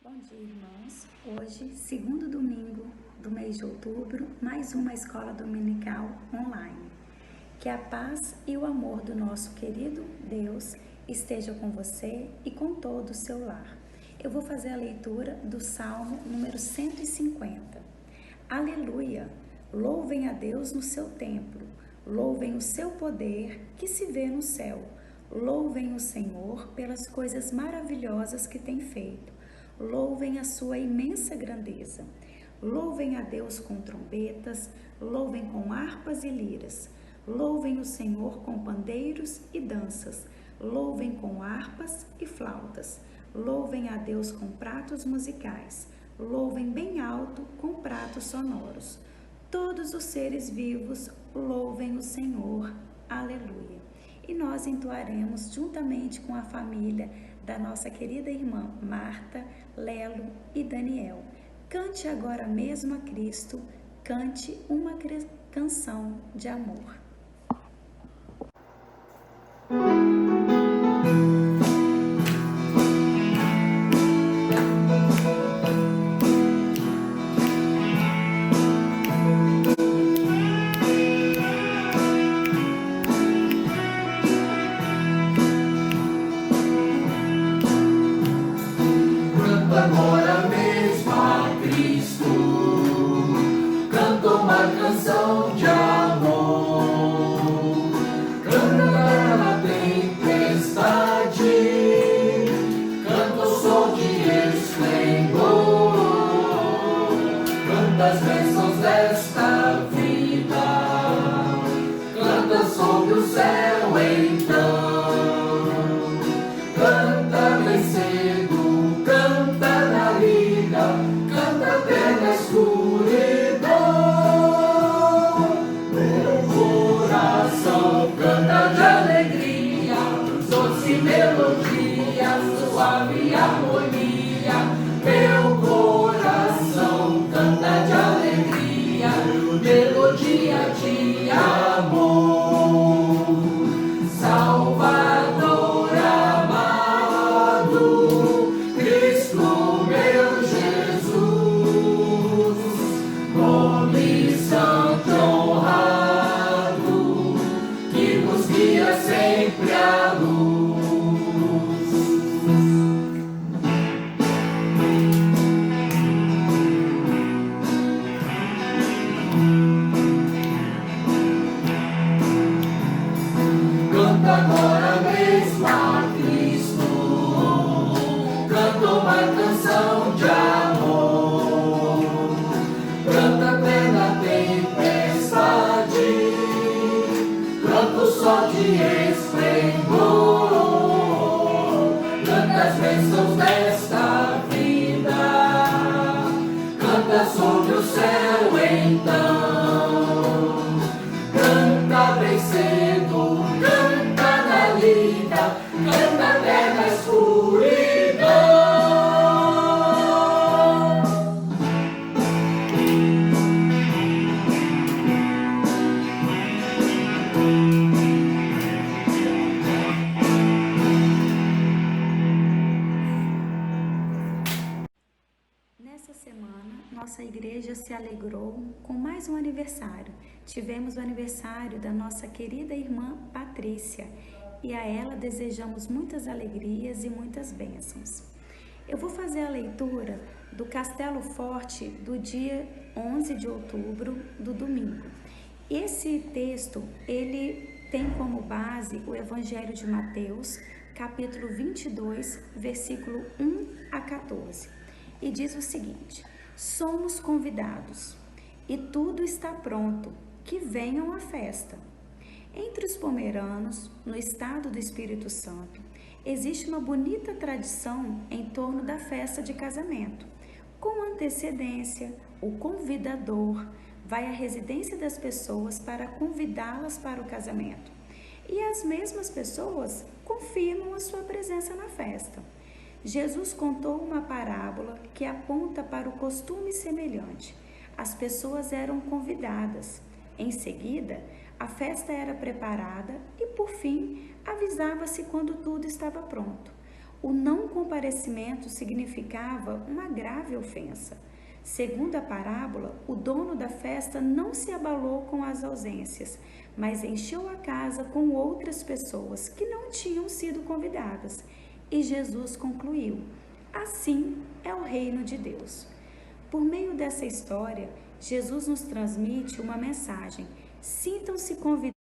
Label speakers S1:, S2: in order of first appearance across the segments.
S1: Bom dia, irmãos. Hoje, segundo domingo do mês de outubro, mais uma escola dominical online. Que a paz e o amor do nosso querido Deus esteja com você e com todo o seu lar. Eu vou fazer a leitura do Salmo número 150. Aleluia! Louvem a Deus no seu templo, louvem o seu poder que se vê no céu, louvem o Senhor pelas coisas maravilhosas que tem feito. Louvem a sua imensa grandeza. Louvem a Deus com trombetas, louvem com harpas e liras. Louvem o Senhor com pandeiros e danças. Louvem com harpas e flautas. Louvem a Deus com pratos musicais. Louvem bem alto com pratos sonoros. Todos os seres vivos louvem o Senhor. Aleluia. E nós entoaremos juntamente com a família da nossa querida irmã Marta, Lelo e Daniel. Cante agora mesmo a Cristo, cante uma canção de amor.
S2: Agora mesmo a Cristo, canta uma canção de amor, canta na tempestade, canta o som de esplendor, canta as bênçãos desta vida, canta sobre o céu então, canta bem cedo. Canta até na escuridão, meu coração canta de alegria, doce melodia, suave harmonia. Meu coração canta de alegria, melodia de amor. Salvador amado, Cristo meu Jesus, nome santo e honrado, que nos guia sempre à luz. Canta agora mesmo a Cristo, canta uma canção de amor, canta até na tempestade, canta o sol de esplendor, canta as bênçãos desta vida, canta sobre o céu então, canta bem cedo, canta na lida, canta até na escuridão.
S1: Nessa semana, nossa igreja se alegrou com mais um aniversário. Tivemos o aniversário da nossa querida irmã Patrícia e a ela desejamos muitas alegrias e muitas bênçãos. Eu vou fazer a leitura do Castelo Forte do dia 11 de outubro, do domingo. Esse texto, ele tem como base o Evangelho de Mateus, capítulo 22, versículo 1 a 14. E diz o seguinte: somos convidados e tudo está pronto, que venham à festa. Entre os pomeranos, no estado do Espírito Santo, existe uma bonita tradição em torno da festa de casamento. Com antecedência, o convidador vai à residência das pessoas para convidá-las para o casamento. E as mesmas pessoas confirmam a sua presença na festa. Jesus contou uma parábola que aponta para o costume semelhante. As pessoas eram convidadas. Em seguida, a festa era preparada e, por fim, avisava-se quando tudo estava pronto. O não comparecimento significava uma grave ofensa. Segundo a parábola, o dono da festa não se abalou com as ausências, mas encheu a casa com outras pessoas que não tinham sido convidadas. E Jesus concluiu: assim é o reino de Deus. Por meio dessa história, Jesus nos transmite uma mensagem: sintam-se convidados.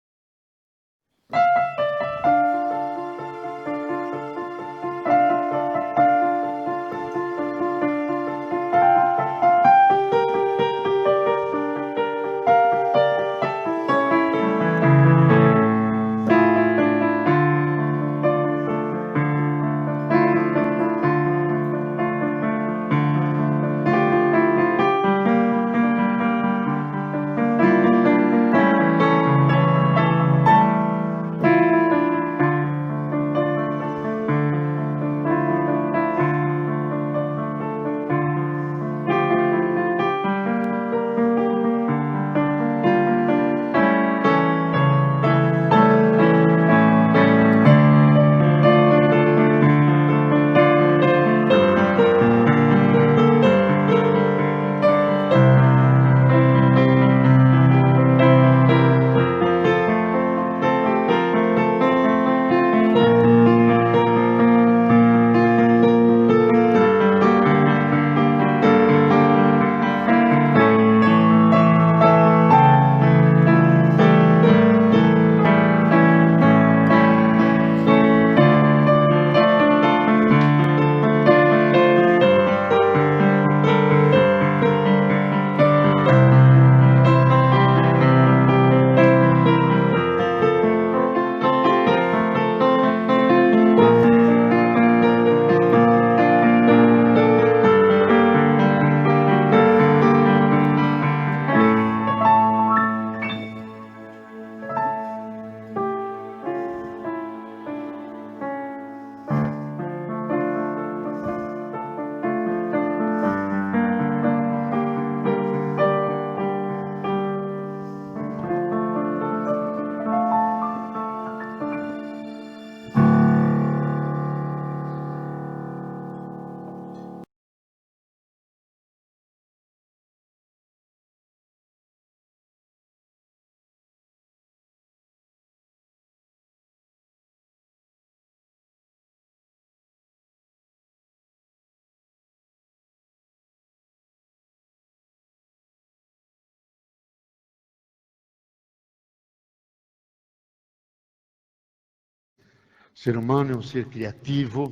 S3: O ser humano é um ser criativo,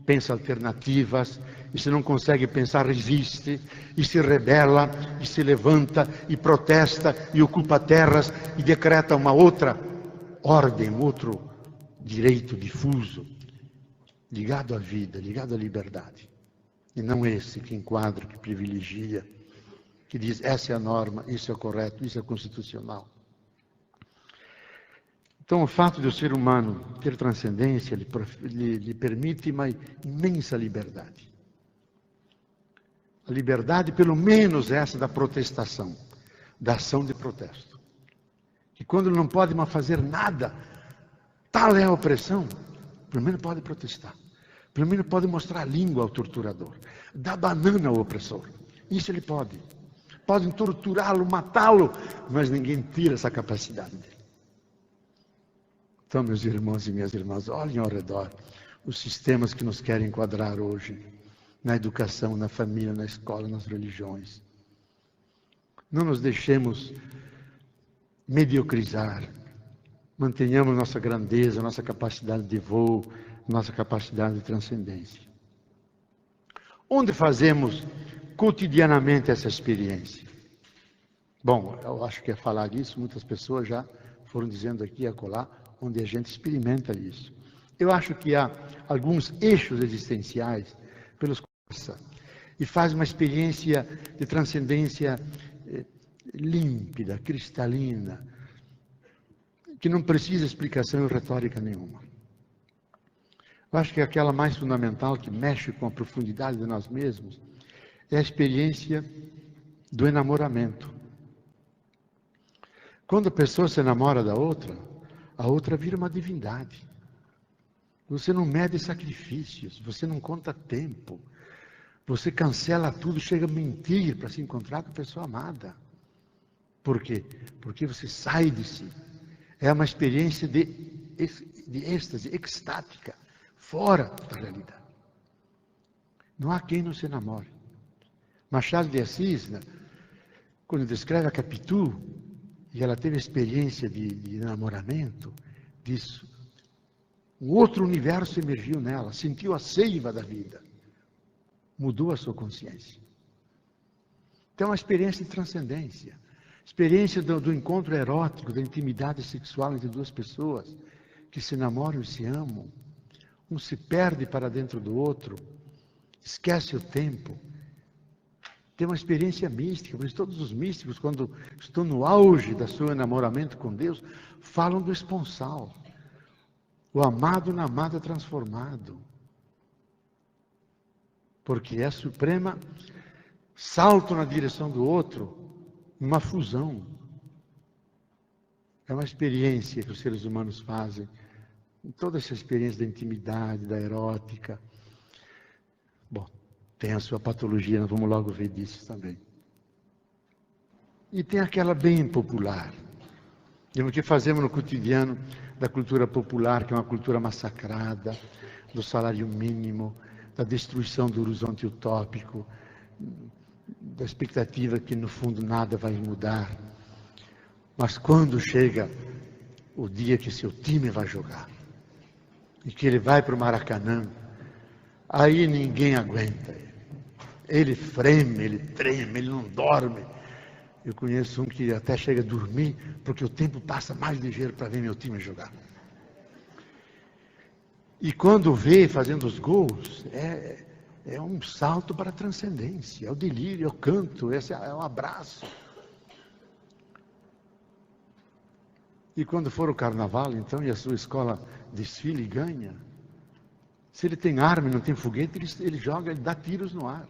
S3: pensa alternativas, e se não consegue pensar, resiste, e se rebela, e se levanta, e protesta, e ocupa terras, e decreta uma outra ordem, outro direito difuso, ligado à vida, ligado à liberdade. E não esse que enquadra, que privilegia, que diz, essa é a norma, isso é correto, isso é constitucional. Então, o fato de o ser humano ter transcendência lhe permite uma imensa liberdade. A liberdade, pelo menos essa da protestação, da ação de protesto. Que quando ele não pode mais fazer nada, tal é a opressão, pelo menos pode protestar. Pelo menos pode mostrar a língua ao torturador, dar banana ao opressor. Isso ele pode. Podem torturá-lo, matá-lo, mas ninguém tira essa capacidade dele. Então, meus irmãos e minhas irmãs, olhem ao redor os sistemas que nos querem enquadrar hoje, na educação, na família, na escola, nas religiões. Não nos deixemos mediocrizar. Mantenhamos nossa grandeza, nossa capacidade de voo, nossa capacidade de transcendência. Onde fazemos cotidianamente essa experiência? Bom, eu acho que é falar disso, muitas pessoas já foram dizendo aqui e acolá, onde a gente experimenta isso. Eu acho que há alguns eixos existenciais pelos quais passa e faz uma experiência de transcendência límpida, cristalina, que não precisa explicação e retórica nenhuma. Eu acho que aquela mais fundamental, que mexe com a profundidade de nós mesmos, é a experiência do enamoramento. Quando a pessoa se enamora da outra, a outra vira uma divindade. Você não mede sacrifícios, você não conta tempo. Você cancela tudo, chega a mentir para se encontrar com a pessoa amada. Por quê? Porque você sai de si. É uma experiência de êxtase, extática, fora da realidade. Não há quem não se namore. Machado de Assis, quando descreve a Capitu, e ela teve a experiência de namoramento, disso, um outro universo emergiu nela, sentiu a seiva da vida, mudou a sua consciência. Então, é uma experiência de transcendência, experiência do encontro erótico, da intimidade sexual entre duas pessoas que se namoram e se amam. Um se perde para dentro do outro, esquece o tempo. Tem uma experiência mística, por isso todos os místicos, quando estão no auge do seu enamoramento com Deus, falam do esponsal. O amado na amada transformado. Porque é a suprema salto na direção do outro, uma fusão. É uma experiência que os seres humanos fazem. Toda essa experiência da intimidade, da erótica. Bom, tem a sua patologia, nós vamos logo ver disso também. E tem aquela bem popular. E o que fazemos no cotidiano da cultura popular, que é uma cultura massacrada, do salário mínimo, da destruição do horizonte utópico, da expectativa que no fundo nada vai mudar. Mas quando chega o dia que seu time vai jogar, e que ele vai para o Maracanã, aí ninguém aguenta ele. Ele freme, ele treme, ele não dorme. Eu conheço um que até chega a dormir, porque o tempo passa mais ligeiro para ver meu time jogar. E quando vê fazendo os gols, é um salto para a transcendência, é o delírio, é o canto, é um abraço. E quando for o carnaval, então, e a sua escola desfile e ganha, se ele tem arma e não tem foguete, ele joga, ele dá tiros no ar.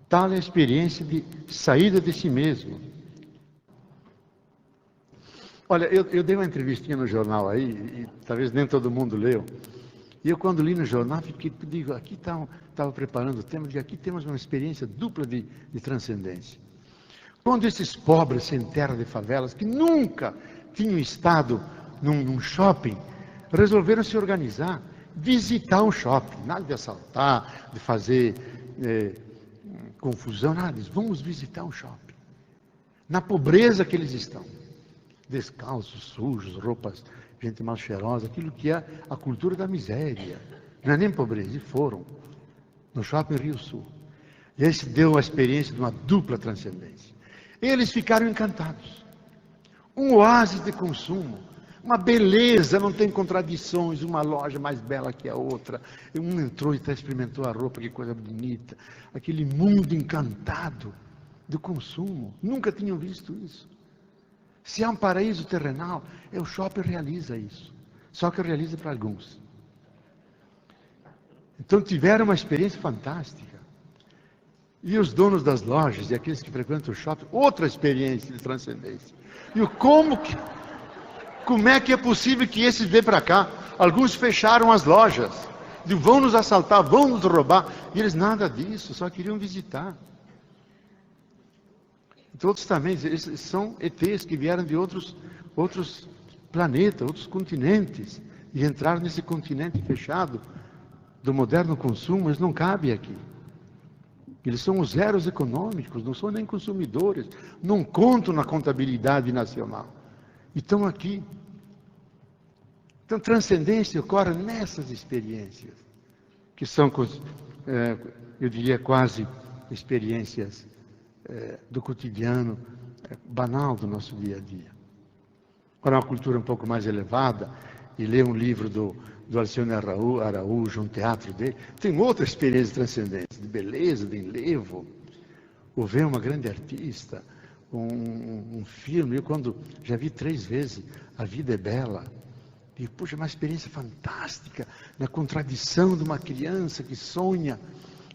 S3: Tal é a experiência de saída de si mesmo. Olha, eu dei uma entrevistinha no jornal aí, e talvez nem todo mundo leu. E eu, quando li no jornal, digo, aqui estava preparando o tema, digo, aqui temos uma experiência dupla de transcendência. Quando esses pobres sem terra de favelas, que nunca tinham estado num shopping, resolveram se organizar, visitar um shopping, nada de assaltar, de fazer confusão, nada disso. Vamos visitar um shopping. Na pobreza que eles estão. Descalços, sujos, roupas, gente mal cheirosa, aquilo que é a cultura da miséria. Não é nem pobreza, e foram. No shopping Rio Sul. E aí se deu a experiência de uma dupla transcendência. Eles ficaram encantados. Um oásis de consumo. Uma beleza, não tem contradições, uma loja mais bela que a outra. Um entrou e experimentou a roupa, que coisa bonita. Aquele mundo encantado do consumo. Nunca tinham visto isso. Se há um paraíso terrenal, o shopping realiza isso. Só que realiza para alguns. Então tiveram uma experiência fantástica. E os donos das lojas e aqueles que frequentam o shopping, outra experiência de transcendência. E como é que é possível que esses vêm para cá? Alguns fecharam as lojas. Vão nos assaltar, vão nos roubar. E eles nada disso, só queriam visitar. Então, outros também, eles são ETs que vieram de outros planetas, outros continentes. E entraram nesse continente fechado do moderno consumo, eles não cabem aqui. Eles são os zeros econômicos, não são nem consumidores, não contam na contabilidade nacional. E estão aqui. Então, transcendência ocorre nessas experiências, que são, eu diria, quase experiências do cotidiano, banal do nosso dia a dia. Para uma cultura um pouco mais elevada, e ler um livro do Alcione Araújo, um teatro dele, tem outra experiência de transcendência, de beleza, de enlevo. Ou ver uma grande artista, um filme, eu quando já vi 3 vezes A Vida é Bela, e puxa, uma experiência fantástica, na contradição de uma criança que sonha,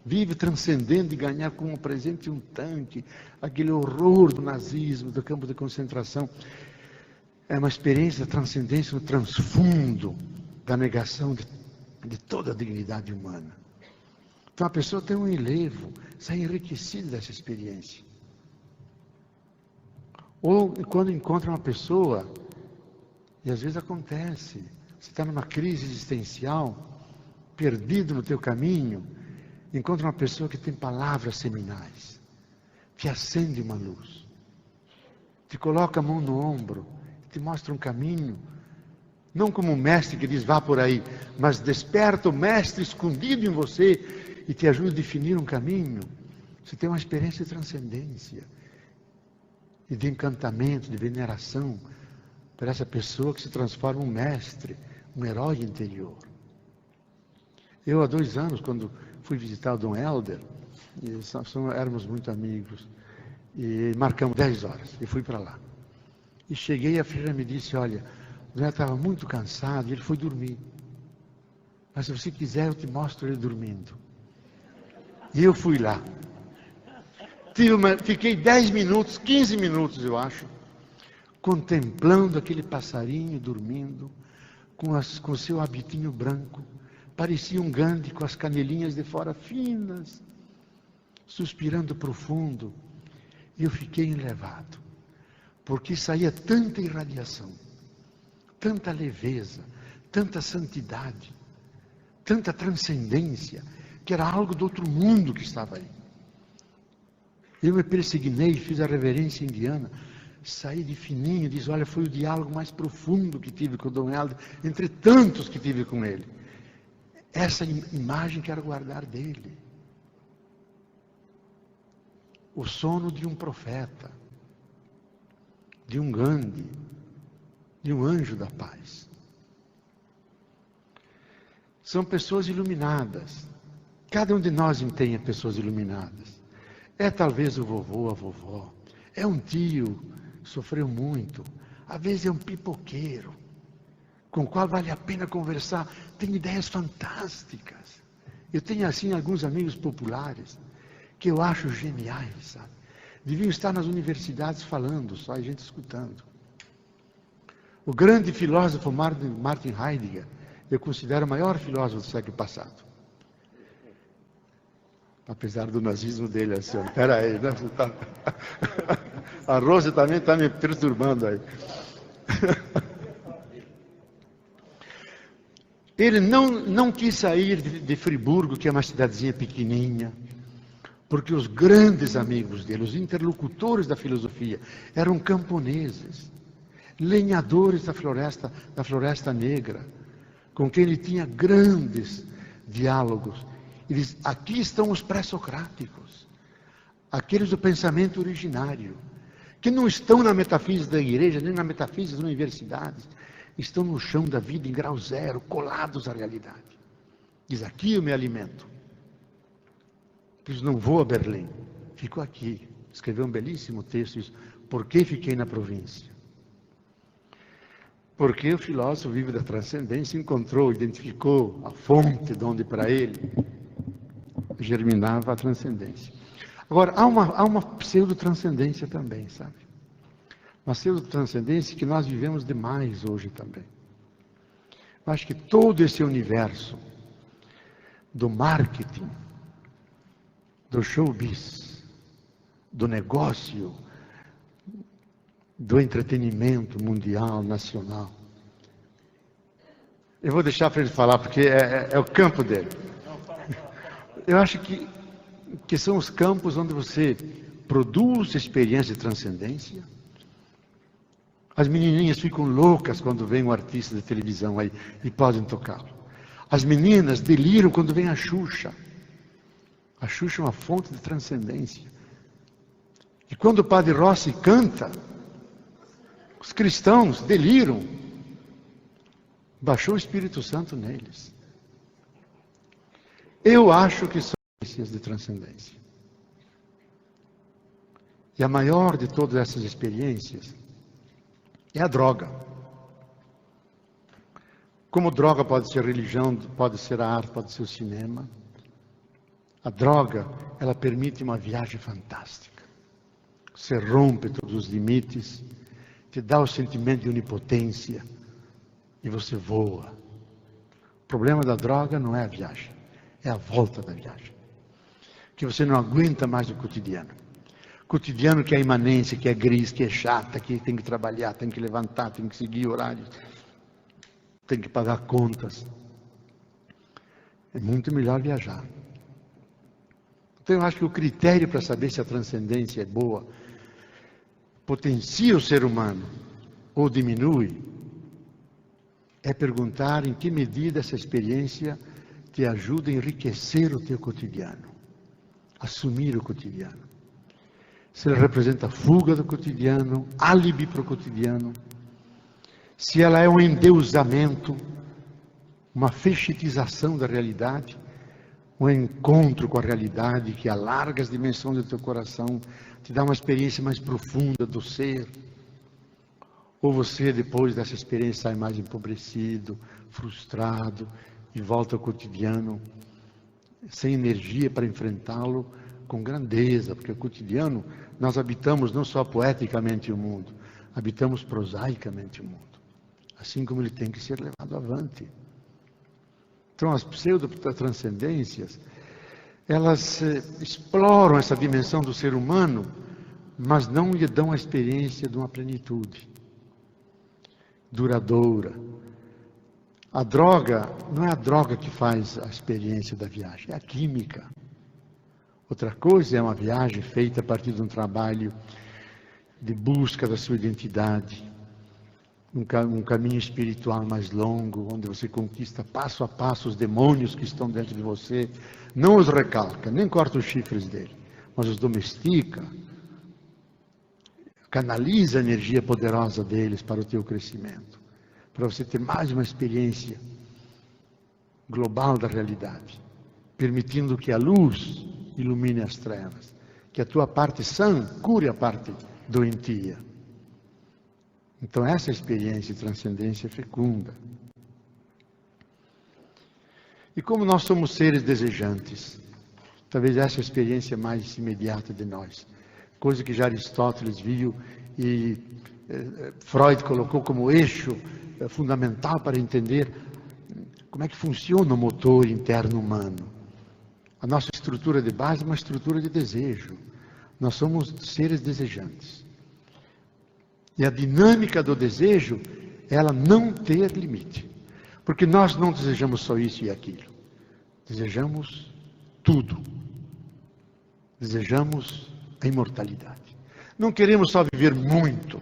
S3: vive transcendendo e ganhar como presente um tanque, aquele horror do nazismo, do campo de concentração. É uma experiência de transcendência no transfundo da negação de toda a dignidade humana. Então a pessoa tem um enlevo, sai enriquecida dessa experiência. Ou quando encontra uma pessoa, e às vezes acontece, você está numa crise existencial, perdido no teu caminho, encontra uma pessoa que tem palavras seminais, te acende uma luz, te coloca a mão no ombro, te mostra um caminho, não como um mestre que diz vá por aí, mas desperta o mestre escondido em você e te ajuda a definir um caminho. Você tem uma experiência de transcendência e de encantamento, de veneração por essa pessoa que se transforma em um mestre, um herói interior. Eu, há 2 anos, quando fui visitar o Dom Helder, éramos muito amigos, e marcamos 10 horas, e fui para lá. E cheguei e a freira me disse, olha, o Dom Helder estava muito cansado e ele foi dormir. Mas se você quiser, eu te mostro ele dormindo. E eu fui lá. Fiquei 10 minutos, 15 minutos, eu acho, contemplando aquele passarinho dormindo, com o seu habitinho branco. Parecia um Gandhi com as canelinhas de fora finas, suspirando profundo. E eu fiquei enlevado, porque saía tanta irradiação, tanta leveza, tanta santidade, tanta transcendência, que era algo do outro mundo que estava aí. Eu me persignei, fiz a reverência indiana, saí de fininho e disse, olha, foi o diálogo mais profundo que tive com o Dom Helder, entre tantos que tive com ele. Essa imagem quero guardar dele. O sono de um profeta, de um Gandhi, de um anjo da paz. São pessoas iluminadas. Cada um de nós tem pessoas iluminadas. É talvez o vovô, a vovó. É um tio, sofreu muito. Às vezes é um pipoqueiro, com o qual vale a pena conversar. Tem ideias fantásticas. Eu tenho assim alguns amigos populares, que eu acho geniais, sabe? Deviam estar nas universidades falando, só a gente escutando. O grande filósofo Martin Heidegger, eu considero o maior filósofo do século passado. Apesar do nazismo dele, assim, espera aí, né? A Rose também está me perturbando aí. Ele não quis sair de Friburgo, que é uma cidadezinha pequenininha, porque os grandes amigos dele, os interlocutores da filosofia, eram camponeses, lenhadores da floresta negra, com quem ele tinha grandes diálogos. Ele diz, aqui estão os pré-socráticos, aqueles do pensamento originário, que não estão na metafísica da igreja, nem na metafísica das universidades, estão no chão da vida em grau zero, colados à realidade. Diz, aqui eu me alimento. Diz, não vou a Berlim, fico aqui. Escreveu um belíssimo texto, diz, por que fiquei na província? Porque o filósofo vive da transcendência, encontrou, identificou a fonte de onde para ele germinava a transcendência. Agora, há uma pseudo-transcendência também, sabe? Uma pseudo-transcendência que nós vivemos demais hoje também. Eu acho que todo esse universo do marketing, do showbiz, do negócio, do entretenimento mundial, nacional. Eu vou deixar para ele falar, porque é o campo dele. Eu acho que são os campos onde você produz experiência de transcendência. As menininhas ficam loucas quando vem um artista de televisão aí e podem tocá-lo. As meninas deliram quando vem a Xuxa. A Xuxa é uma fonte de transcendência. E quando o Padre Rossi canta, os cristãos deliram. Baixou o Espírito Santo neles. Eu acho que são experiências de transcendência. E a maior de todas essas experiências é a droga. Como droga pode ser religião, pode ser a arte, pode ser o cinema. A droga, ela permite uma viagem fantástica. Você rompe todos os limites, te dá o sentimento de onipotência e você voa. problema da droga não é a viagem, é a volta da viagem. Que você não aguenta mais o cotidiano. Cotidiano que é imanência, que é gris, que é chata, que tem que trabalhar, tem que levantar, tem que seguir horários, tem que pagar contas. É muito melhor viajar. Então eu acho que o critério para saber se a transcendência é boa, potencia o ser humano ou diminui, é perguntar em que medida essa experiência te ajuda a enriquecer o teu cotidiano, assumir o cotidiano. Se ela representa fuga do cotidiano, álibi para o cotidiano, se ela é um endeusamento, uma fetichização da realidade, um encontro com a realidade que alarga as dimensões do teu coração, te dá uma experiência mais profunda do ser, ou você depois dessa experiência sai mais empobrecido, frustrado e volta ao cotidiano sem energia para enfrentá-lo com grandeza, porque o cotidiano nós habitamos não só poeticamente o mundo, habitamos prosaicamente o mundo, assim como ele tem que ser levado avante. Então as pseudo-transcendências, elas exploram essa dimensão do ser humano, mas não lhe dão a experiência de uma plenitude duradoura. A droga, não é a droga que faz a experiência da viagem, é a química. Outra coisa é uma viagem feita a partir de um trabalho de busca da sua identidade, um caminho espiritual mais longo, onde você conquista passo a passo os demônios que estão dentro de você, não os recalca, nem corta os chifres dele, mas os domestica, canaliza a energia poderosa deles para o teu crescimento, para você ter mais uma experiência global da realidade, permitindo que a luz ilumine as trevas, que a tua parte sã cure a parte doentia. Então essa experiência de transcendência é fecunda. E como nós somos seres desejantes, talvez essa é a experiência mais imediata de nós, coisa que já Aristóteles viu e Freud colocou como eixo fundamental para entender como é que funciona o motor interno humano. A nossa estrutura de base é uma estrutura de desejo. Nós somos seres desejantes. E a dinâmica do desejo é ela não ter limite. Porque nós não desejamos só isso e aquilo. Desejamos tudo. Desejamos a imortalidade. Não queremos só viver muito,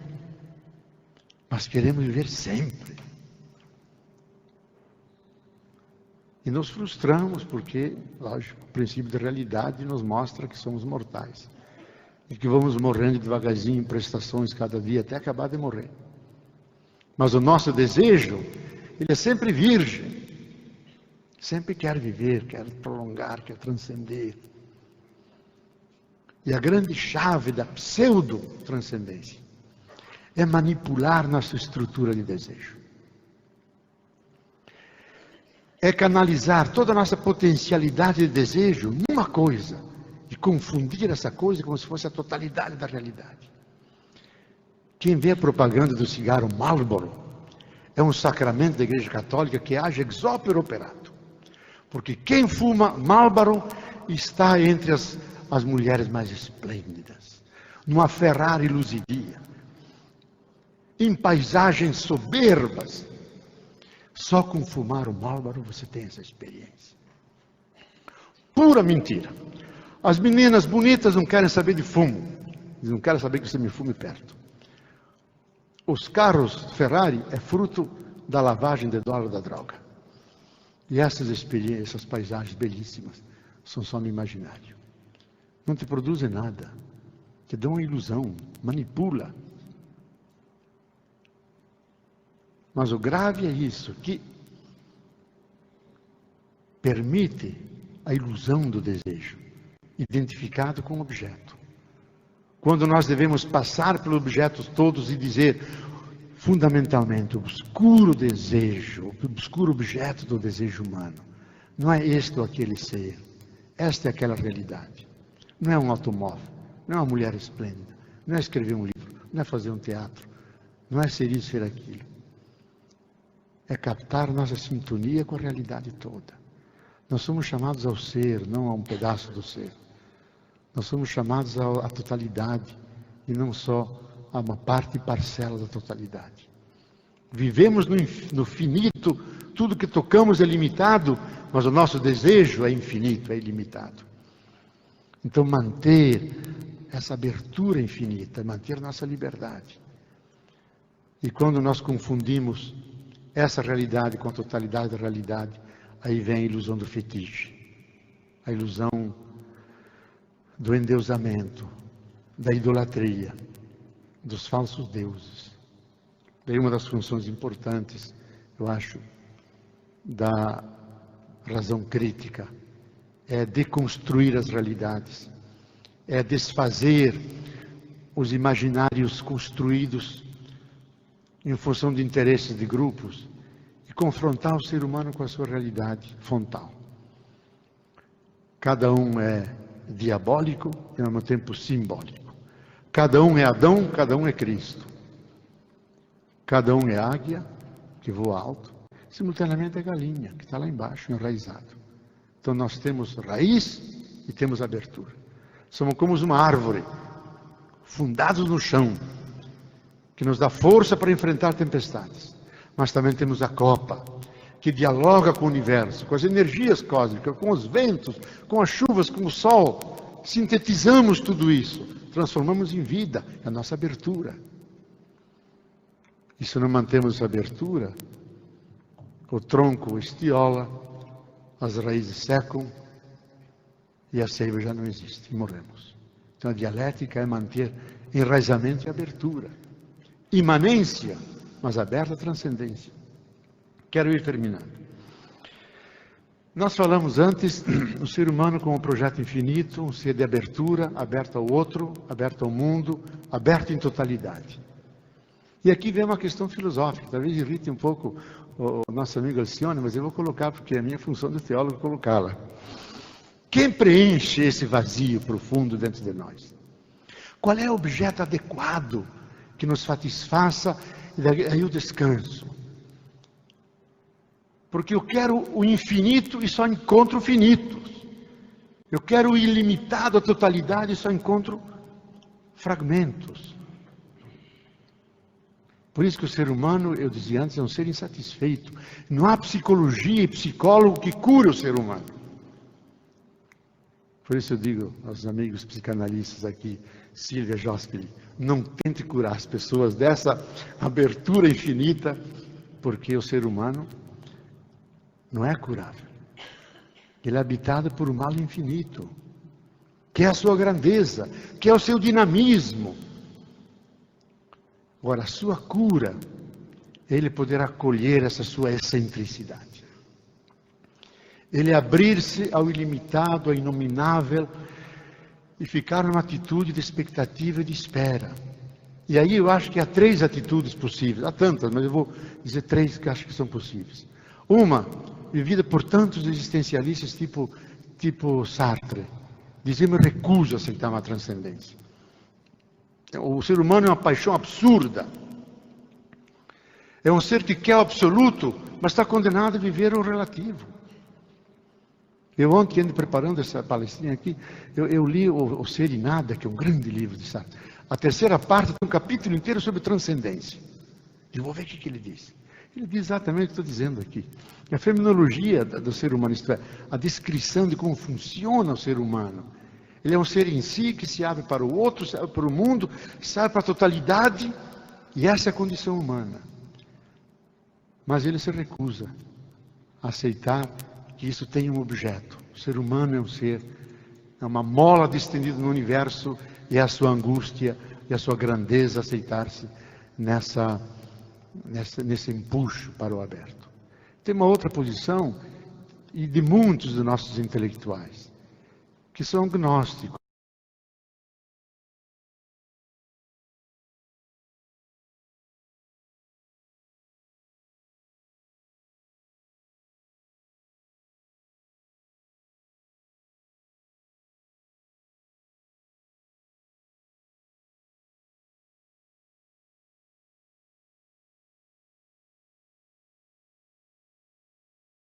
S3: mas queremos viver sempre. E nos frustramos porque, lógico, o princípio da realidade nos mostra que somos mortais. E que vamos morrendo devagarzinho em prestações cada dia até acabar de morrer. Mas o nosso desejo, ele é sempre virgem. Sempre quer viver, quer prolongar, quer transcender. E a grande chave da pseudo-transcendência é manipular nossa estrutura de desejo. É canalizar toda a nossa potencialidade de desejo numa coisa, e confundir essa coisa como se fosse a totalidade da realidade. Quem vê a propaganda do cigarro Marlboro é um sacramento da Igreja Católica que age ex opere operato. Porque quem fuma Marlboro está entre as mulheres mais esplêndidas, numa Ferrari luzidia, em paisagens soberbas. Só com fumar o Marlboro você tem essa experiência. Pura mentira. As meninas bonitas não querem saber de fumo. Eles não querem saber que você me fume perto. Os carros Ferrari é fruto da lavagem de dólar da droga. E essas experiências, essas paisagens belíssimas, são só no imaginário. Não te produzem nada. Te dão uma ilusão, manipula. Mas o grave é isso, que permite a ilusão do desejo, identificado com o objeto. Quando nós devemos passar pelos objetos todos e dizer, fundamentalmente, o obscuro desejo, o obscuro objeto do desejo humano, não é este ou aquele ser, esta é aquela realidade. Não é um automóvel, não é uma mulher esplêndida, não é escrever um livro, não é fazer um teatro, não é ser isso, ser aquilo. é captar nossa sintonia com a realidade toda. Nós somos chamados ao ser, não a um pedaço do ser. Nós somos chamados à totalidade e não só a uma parte e parcela da totalidade. Vivemos no finito, tudo que tocamos é limitado, mas o nosso desejo é infinito, é ilimitado. Então manter essa abertura infinita, manter nossa liberdade. E quando nós confundimos essa realidade com a totalidade da realidade, aí vem a ilusão do fetiche, a ilusão do endeusamento, da idolatria, dos falsos deuses. Daí uma das funções importantes, eu acho, da razão crítica, é deconstruir as realidades, é desfazer os imaginários construídos em função de interesses de grupos e confrontar o ser humano com a sua realidade frontal. Cada um é diabólico e ao mesmo tempo simbólico. Cada um é Adão, cada um é Cristo. Cada um é águia, que voa alto, simultaneamente é galinha, que está lá embaixo, enraizado. Então nós temos raiz e temos abertura. Somos como uma árvore, fundados no chão, que nos dá força para enfrentar tempestades. Mas também temos a copa, que dialoga com o universo, com as energias cósmicas, com os ventos, com as chuvas, com o sol. Sintetizamos tudo isso, transformamos em vida, a nossa abertura. E se não mantemos essa abertura, o tronco estiola, as raízes secam e a seiva já não existe, e morremos. Então a dialética é manter enraizamento e abertura. Imanência, mas aberta à transcendência. Quero ir terminando. Nós falamos antes, o ser humano como um projeto infinito, um ser de abertura, aberto ao outro, aberto ao mundo, aberto em totalidade. E aqui vem uma questão filosófica, talvez irrite um pouco o nosso amigo Alcione, mas eu vou colocar porque é a minha função de teólogo colocá-la. Quem preenche esse vazio profundo dentro de nós? Qual é o objeto adequado que nos satisfaça e daí o descanso? Porque eu quero o infinito e só encontro finitos. Eu quero o ilimitado, a totalidade, e só encontro fragmentos. Por isso que o ser humano, eu dizia antes, é um ser insatisfeito. Não há psicologia e psicólogo que cure o ser humano. Por isso eu digo aos amigos psicanalistas aqui, Silvia Jospeli, não tente curar as pessoas dessa abertura infinita, porque o ser humano não é curável. Ele é habitado por um mal infinito, que é a sua grandeza, que é o seu dinamismo. Agora, a sua cura, ele poderá acolher essa sua excentricidade. Ele abrir-se ao ilimitado, ao inominável, e ficar numa atitude de expectativa e de espera. E aí eu acho que há 3 atitudes possíveis, há tantas, mas eu vou dizer 3 que acho que são possíveis. Uma, vivida por tantos existencialistas tipo Sartre, dizem: eu recuso a aceitar uma transcendência. O ser humano é uma paixão absurda. É um ser que quer o absoluto, mas está condenado a viver o relativo. Eu ontem, preparando essa palestrinha aqui, eu li o Ser e Nada, que é um grande livro de Sartre. A 3ª parte tem um capítulo inteiro sobre transcendência. Eu vou ver o que ele diz. Ele diz exatamente o que estou dizendo aqui. A fenomenologia do ser humano, isto é, a descrição de como funciona o ser humano. Ele é um ser em si que se abre para o outro, se abre para o mundo, se abre para a totalidade, e essa é a condição humana. Mas ele se recusa a aceitar que isso tem um objeto. O ser humano é um ser, é uma mola distendida no universo, e é a sua angústia e a sua grandeza aceitar-se nesse empuxo para o aberto. Tem uma outra posição, e de muitos dos nossos intelectuais, que são gnósticos.